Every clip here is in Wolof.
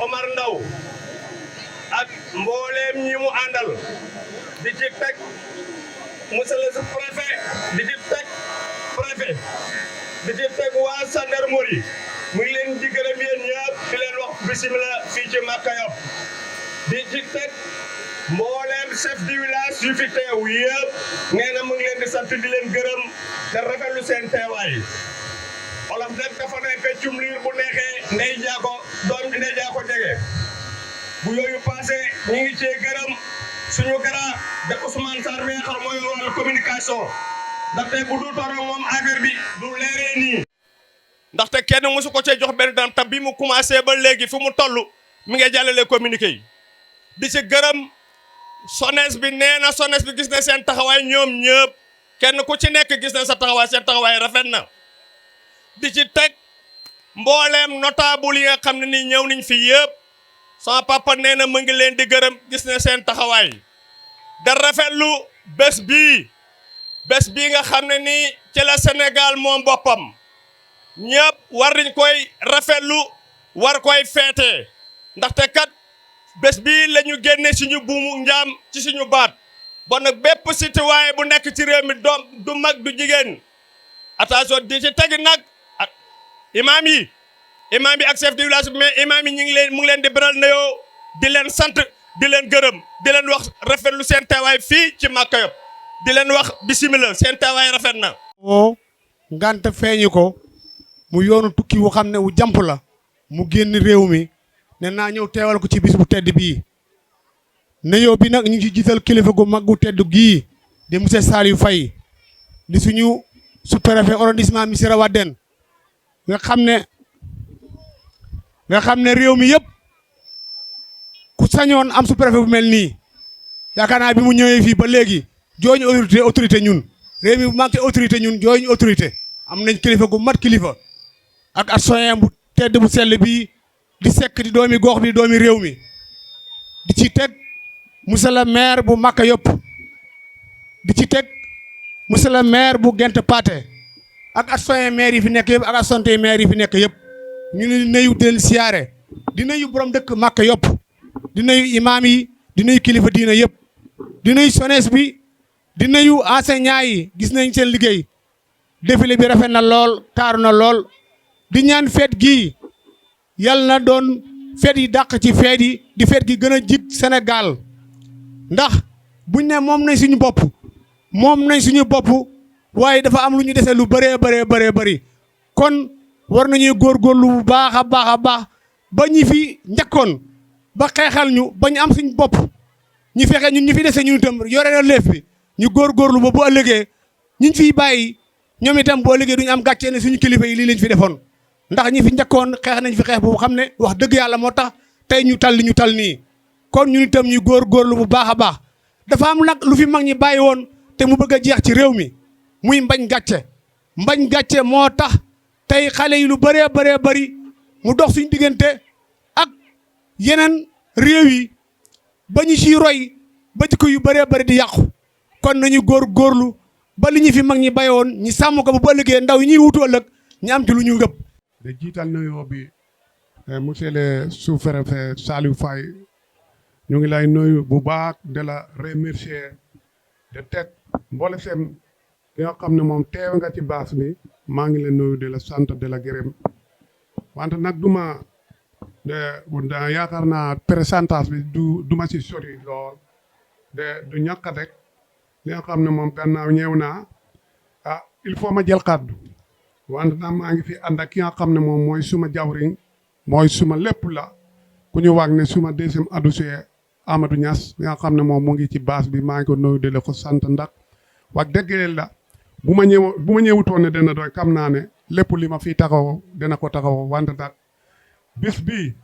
Omar Ndaw ak mbooleem ñi mu àndal di ci teg monsieur le sous-préfet di ci teg préfet di ci teg waa gendarmerie mu ngi leen di gërëm yéen ñëpp di leen wax bismillah fii ci Maka Yop di ci teg mbooleem chef du village yu fi teew yëpp nee na mu ngi leen di sant di leen gërëm te rafetlu seen teewaay olof nag dafa ne peccum liir bu neexee ndey jaako doom ndey jaako jege bu yooyu passé ñu ngi cee gërëm suñu grand de Ousmane Sarr bi nga xam mooy wàllu communication ndaxte bu dul toog moom affaire bi du leeree nii. ndaxte kenn mosu ko cee jox benn dam tam bi mu commencé ba léegi fu mu toll mi ngi jàllale communiqué yi di ci gërëm SONES bi nee na SONES bi gis na seen taxawaay ñoom ñëpp kenn ku ci nekk gis na sa taxawaay seen taxawaay rafet na di ci teg mbooleem notable yi nga xam ne ni ñëw nañ fi yëpp sama papa nee na mu ngi leen di gërëm gis na seen taxawaay da rafetlu bés bii nga xam ne nii ci la Sénégal moom boppam ñëpp war nañ koy rafetlu war koy feete ndaxte kat bés bii la ñu génne suñu buumu njaam ci suñu baat bon nag bépp citoyen bu nekk ci réew mi doom du mag du jigéen attention di ci tegi nag imaam yi ak chef de village bi mais imaam yi mu ngi leen di beral nuyoo di leen sant di leen gërëm di leen wax rafetlu seen teewaay fii ci Maka Yop di leen wax bisimilah seen teewaay rafet na. moo ngant feeñu ko mu yoonu tukki wu xam ne wu jàmp la mu génn réew mi ne naa ñëw teewal ko ci bis bu tedd bii nuyoo bi nag ñu ngi ci jiital kilifa gu mag gu tedd gii di monsieur Saliou Faye di suñu sous-préfet arrondissement Missirah Wadène nga xam ne réew mi yëpp ku sañoon am sous-préfet bu mel nii yaakaar naa bi mu ñëwee fii ba léegi jooñu autorité ñun réew mi bu manqué autorité ñun jooñu autorité am nañ kilifa gu mat kilifa ak adjoint bu tedd bu sell bii di sekk di doomi gox bi doomi réew mi di ci teg monsieur le maire bu Maka Yop di ci teg monsieur le maire bu Gent Pathé ak adjoint maire yi fi nekk yëpp ak adjoint maire yi fi nekk yëpp ñu ne nuyu di leen siyaare di nuyu borom dëkk Maka Yop di nuyu imaam yi di nuyu kilifa diina yëpp di nuyu SONES bi di nuyu enseignants yi gis nañ seen liggéey défilé bi rafet na lool taaru na lool di ñaan feet gii yal na doon feet yi dàq ci feet yi di feet gi gën a jig Sénégal ndax buñ ne moom nañ suñu bopp waaye dafa am lu ñu dese lu bëree bëri kon war nañuy góorgóorlu bu baax a baax ba ñi fi njëkkoon ba xeexal ñu ba ñu am suñu bopp ñu fexe ñun ñu fi dese ñun itam yore na leef bi ñu góorgóorlu ba bu ëllëgee ñu fiy bàyyi ñoom itam bu ëllëgee duñu am gàccee ne suñu kilifa yi lii lañ fi defoon ndax ñi fi njëkkoon xeex nañ fi xeex bu xam ne wax dëgg yàlla moo tax tey ñu tal li ñu tal nii kon ñun itam ñu góorgóorlu bu baax a baax dafa am nag lu fi mag ñi bàyyi woon te mu bëgg a jeex ci réew mi muy mbañ gàcce moo tax tey xale yi lu bëree bëri mu dox suñu diggante ak yeneen réew yi ba ñu ciy roy ba jikko yu bëree bëri di yàqu kon nañu góorlu ba li ñu fi mag ñi bayoon ñi sàmm ko ba ëllëgee ndaw yi ñuy wutu ëllëg ñu am ci lu ñu ngëpp. de jiital nuyoo bi monsieur le sous-préfet Saliou Faye ñu ngi lay nuyu bu baax de la remercier de teg mboole seen ki nga xam ne moom teew nga ci baas bi maa ngi leen nuyu de la sant de la gërëm wante nag yaakaar naa présentation bi duma ci sori lool du ñàkk rek li nga xam ne moom gannaaw ñëw naa il faut ma jël kàddu wante nag maa ngi fi ànd ak ki nga xam ne moom mooy suma jawriñ mooy suma lépp la ku ñu wax ne suma deuxième adjoint Amadou Niass mi nga xam ne moom mu ngi ci base bi maa ngi ko nuyu de la ko sant ndax wax dëgg la bu ma ñëwutoon ne dana doy xam naa ne lépp li ma fi taxaw dana ko taxaw wante nag bis bii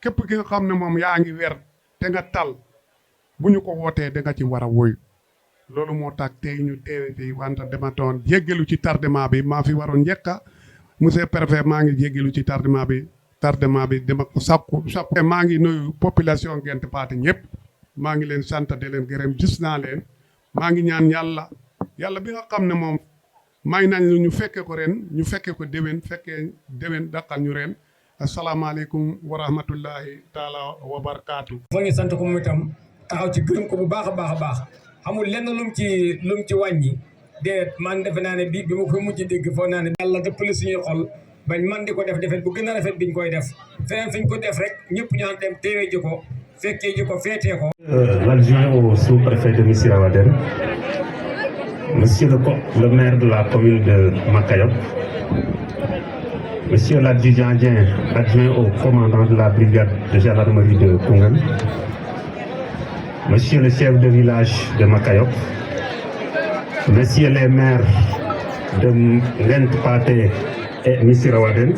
képp ki nga xam ne moom yaa ngi wer te nga tal bu ñu ko wootee da nga ci war a woy loolu moo tax tey ñu teewe fi wante dama doon jéggalu ci tardement bi maa fi waroon njëkka monsieur préfet maa ngi jéggalu ci tardement bi dama ko sakku maa ngi nuyu population Gent Pathé ñëpp maa ngi leen sant de leen gërëm gis naa leen maa ngi ñaan yàlla bi nga xam ne moom may nañ lu ñu fekke ko ren ñu fekke ko déwén fekkee déwén daqal ñu ren asalaamaaleykum wa rahmatullahi taala wa barakaatu. moo ngi sant ko moom itam taxaw ci gërëm ko bu baax a baax xamul lenn lu mu ci wàññi déedéet man defe naa ne bi ma koy mujj dégg foog naa ne yàlla dëppale suñuy xol bañ man di ko def defet bu gën a rafet biñ koy def feneen fiñ ko def rek ñëpp ñaan dem teewee ji ko fekkee ji ko feetee ko. L'adjoint au sous-préfet de Missirah Wadène, monsieur le maire de la commune de Makayok, monsieur l'adjudant Dieng, adjoint au commandant de la brigade de gendarmerie de Koungheul, monsieur le chef de village de Makayok, messieurs les maires de Ngent Pathé et Missirah Wadène,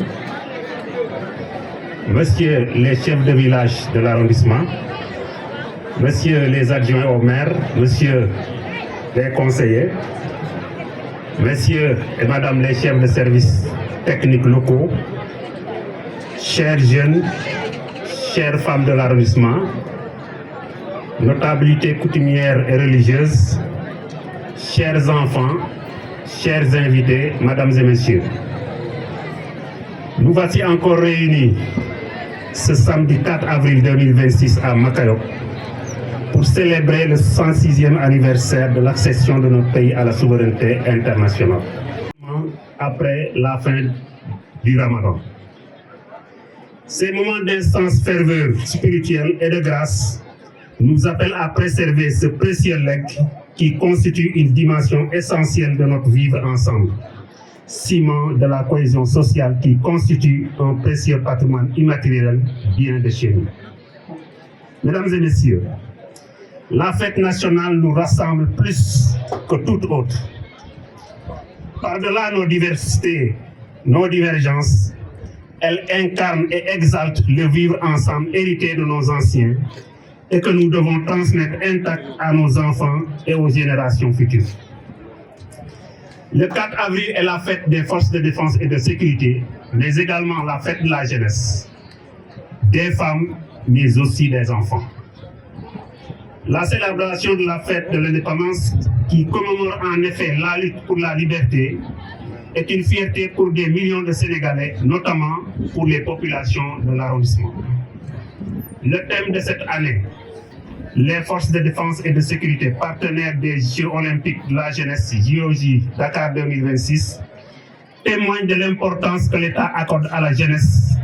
messieurs les chefs de village de l'arrondissement, messieurs les adjoints au maire, messieurs les conseillers, messieurs et madame les chefs de services techniques locaux, chers jeunes, chères femmes de l'arrondissement, notabilités coutumières et religieuses, chers enfants, chers invités, mesdames et messieurs. Nous voici encore réunis ce samedi 4 avril 2026 à Makayok pour célébrer le 106e anniversaire de l'accession de notre pays à la souveraineté internationale. Après la fin du Ramadan. Ces moments d'instance ferveur spirituelle et de grâce nous appellent à préserver ce précieux legs qui constitue une dimension essentielle de notre vivre ensemble, ciment de la cohésion sociale qui constitue un précieux patrimoine immatériel bien de chez nous. Mesdames et messieurs, la fête nationale nous rassemble plus que toute autre. Par-delà nos diversités, nos divergences, elle incarne et exalte le vivre ensemble hérité de nos anciens et que nous devons transmettre intact à nos enfants et aux générations futures. Le 4 avril est la fête des forces de défense et de sécurité, mais également la fête de la jeunesse, des femmes, mais aussi des enfants. La célébration de la fête de l'indépendance, qui commémore en effet la lutte pour la liberté, est une fierté pour des millions de Sénégalais, notamment pour les populations de l'arrondissement. Le thème de cette année, les forces de défense et de sécurité partenaires des Jeux olympiques de la jeunesse JOJ Dakar 2026, témoigne de l'importance que l'État accorde à la jeunesse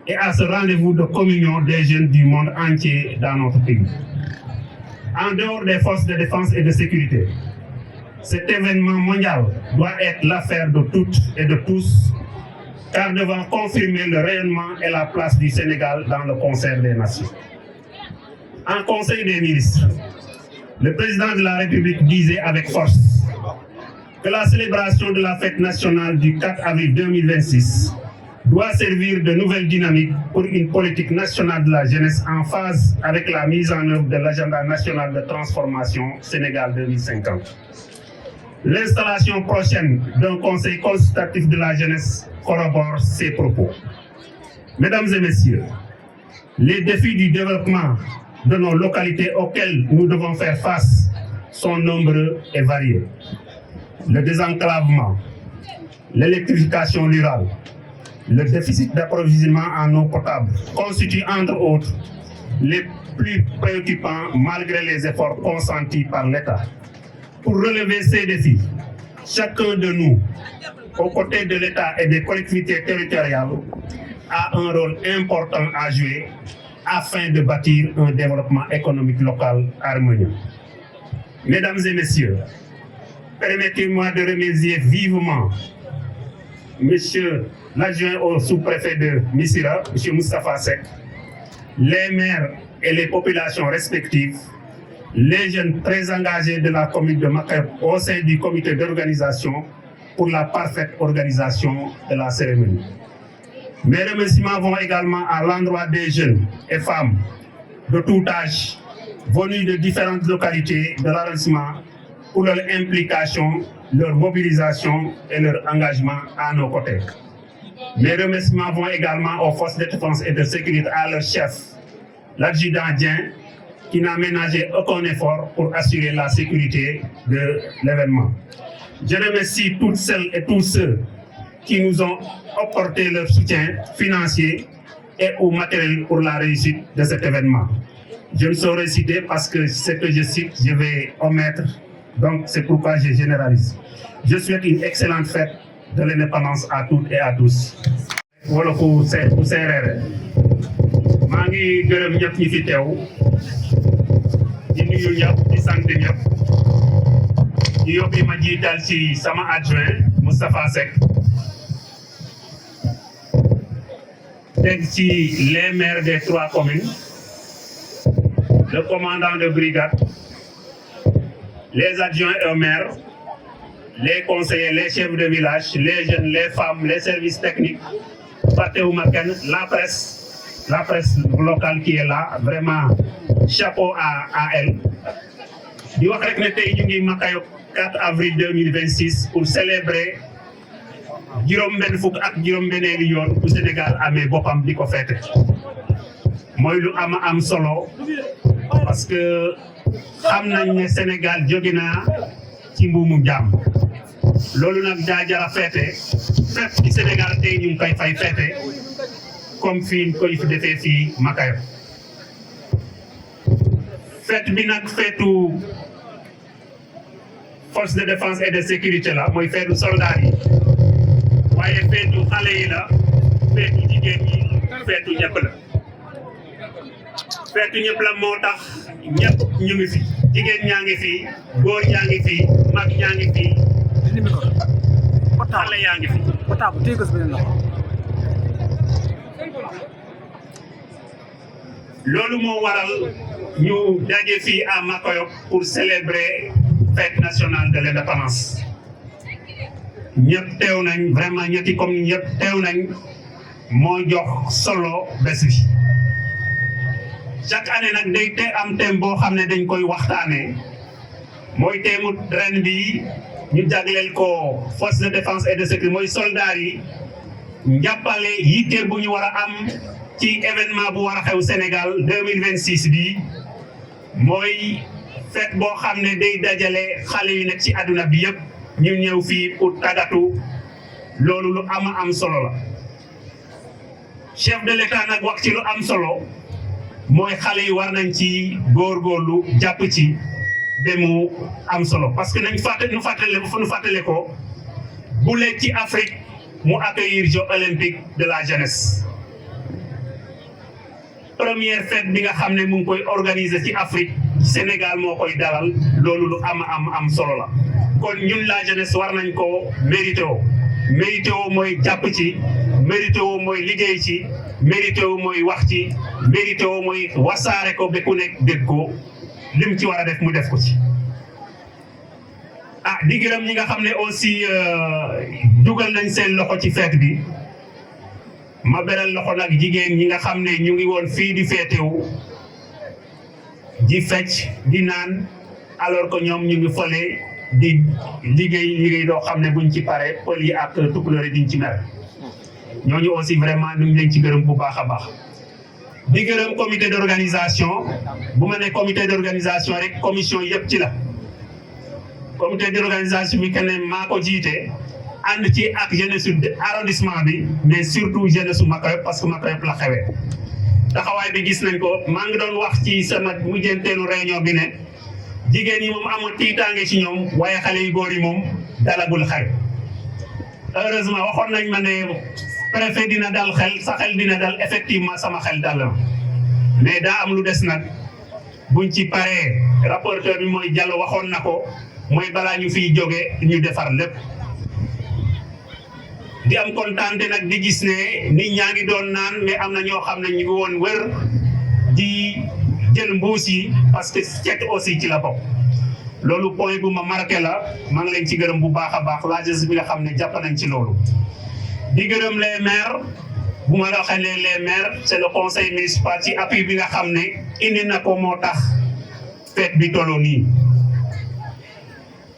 et à ce rendez-vous de communion des jeunes du monde entier dans notre pays. En dehors des forces de défense et de sécurité, cet événement mondial doit être l'affaire de toutes et de tous, car devant confirmer le rayonnement et la place du Sénégal dans le concert des nations. En Conseil des ministres, le président de la République disait avec force que la célébration de la fête nationale du 4 avril 2026 doit servir de nouvelle dynamique pour une politique nationale de la jeunesse en phase avec la mise en œuvre de l'agenda national de transformation Sénégal 2050. L'installation prochaine d'un conseil consultatif de la jeunesse corrobore ces propos. Mesdames et messieurs, les défis du développement de nos localités auxquels nous devons faire face sont nombreux et variés. Le désenclavement, l'électrification rurale, le déficit d'approvisionnement en eau potable constituent entre autres les plus préoccupants malgré les efforts consentis par l'État. Pour relever ces défis, chacun de nous, aux côtés de l'État et des collectivités territoriales, a un rôle important à jouer afin de bâtir un développement économique local harmonieux. Mesdames et messieurs, permettez-moi de remercier vivement Monsieur l'adjoint au sous-préfet de Missirah, M. Moustapha Seck, les maires et les populations respectives, les jeunes très engagés de la commune de Makayok au sein du comité d'organisation pour la parfaite organisation de la cérémonie. Mes remerciements vont également à l'endroit des jeunes et femmes de tout âge venus de différentes localités de l'arrondissement pour leur implication, leur mobilisation et leur engagement à nos côtés. Mes remerciements vont également aux forces de défense et de sécurité, à leur chef, l'adjudant Dieng, qui n'a ménagé aucun effort pour assurer la sécurité de l'événement. Je remercie toutes celles et tous ceux qui nous ont apporté leur soutien financier et ou matériel pour la réussite de cet événement. Je ne saurais citer parce que ce que je cite, je vais omettre. Donc, c'est pourquoi je généralise. Je souhaite une excellente fête de l'indépendance à toutes et à tous. Wala ko séeréer maa ngi gërëm ñëpp ñi fi teew di nuyu ñëpp di sant ñëpp ñu yóbbi ma jiital ci sama adjoint Moustapha Seck teg ci les maires des 3 communes, le commandant de brigade, les adjoints au maire, les conseillers, les chefs de village, les jeunes, les femmes, les services techniques, la presse locale qui est là, vraiment chapeau à elle. Di wax rek ne tey ñu ngi Makayo 4 avril 2026 pour célébrer juróom-benn fukk ak juróom-benneeli yoon bu Sénégal amee boppam di ko fête. Mooy lu am solo parce que xam nañ ne Sénégal jóge na ci mbuumu jaam. Loolu nag daa jara fête fépp ci Sénégal tey ñu ngi koy fay fête comme fii koy fi defee fii Makayo. Fête bi nag feetu force de défense et de sécurité la mooy feetu soldat yi waaye feetu xale yi la feetu jigéen ñi feetu ñëpp la. Feetu ñëpp la moo tax ñëpp ñu ngi fi jigéen ñaa ngi fi góor ñaa ngi fi mag ñaa ngi fi xale yaa ngi fi. Loolu moo waral ñu daje fii à Makayo pour célébrer fête nationale de l'indépendance. Ñëpp teew nañ vraiment ñetti comme ñëpp teew nañ moo jox solo bés bi. Chaque année nag day te am thème boo xam ne dañ koy waxtaanee mooy thème ren bi ñu jagleel ko force de défense et de sécurité mooy soldats yi njàppale yitte bu ñu war a am ci événement bu war a xew Sénégal 2026 bi mooy fête boo xam ne day dajale xale yu nekk ci àdduna bi yëpp ñu ñëw fii pour tàggatu. Loolu lu am solo la. Chef de l'État nag wax ci lu am solo mooy xale yi war nañ ci góorgóorlu jàpp ci ba mu am solo parce que nañ fàttale ko bu leen ci Afrique mu accueillir Jeux olympiques de la jeunesse. Première fête bi nga xam ne mu ngi koy organiser ci Afrique Sénégal moo koy dalal loolu lu am solo la. Kon ñun la jeunesse war nañ ko mérité woo mooy jàpp ci mérité woo mooy liggéey ci mérité woo mooy wax ci mérité woo mooy wasaare ko ba ku nekk dégg ko lim ci war a def mu def ko ci. Di gërëm ñi nga xam ne aussi dugal nañ seen loxo ci fête bi. Ma beral loxo nag jigéen ñi nga xam ne ñu ngi woon fii di feetewu di fecc di naan alors que ñoom ñu ngi fële di liggéey doo xam ne buñ ci pare pël yi ak tukulóor yi diñ ci mer. Ñooñu aussi vraiment ñu ngi leen ci gërëm bu baax a baax. Di gërëm comité d'organisation bu ma ne comité d'organisation rek commission yëpp ci la. Comité d'organisation bi kenn maa ko jiite. ànd ci ak jeunesse arrondissement bi mais surtout jeunesse Makayo parce que Makayo la xewee taxawaay bi gis nañ ko maa ngi doon wax ci sama mujjanteelu réunion bi ne jigéen yi moom amul tiitaange ci ñoom waaye xale yu góor yi moom dalagul xel. Heureusement waxoon nañ ma ne préfet dina dal xel sa xel dina dal effectivement sama xel dal na mais daa am lu des nag buñ ci paree rapporteur bi mooy Diallo waxoon na ko mooy balaa ñu fiy jóge ñu defar lépp. Di am kontaan nag di gis ne nit ñaa ngi doon naan mais am na ñoo xam ne ñu ngi woon wër di jël mbuus yi parce que cet aussi ci la bokk. Loolu point bu ma marqué la maa ngi leen ci gërëm bu baax a baax la jeunesse bi nga xam ne jàpp nañ ci loolu. Di gërëm les maires bu ma la waxee les maires c'est le conseil municipal ci appui bi nga xam ne indi na ko moo tax fête bi tolloo nii.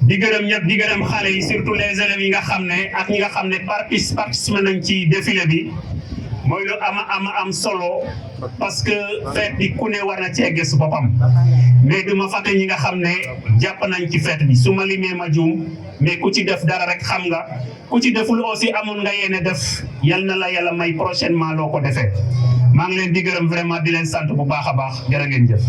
Di gërëm ñëpp di gërëm xale yi surtout les élèves yi nga xam ne ak ñi nga xam ne participé nañ ci défilé bi mooy lu am solo parce que fête bi ku ne war na cee gis boppam mais du ma fàtte ñi nga xam ne jàpp nañ ci fête bi su ma limee ma juum mais ku ci def dara rek xam nga ku ci deful aussi amoon nga yéene def yal na la yàlla may prochainement loo ko defee maa ngi leen di gërëm vraiment di leen sant bu baax a baax jërë ngeen jëf.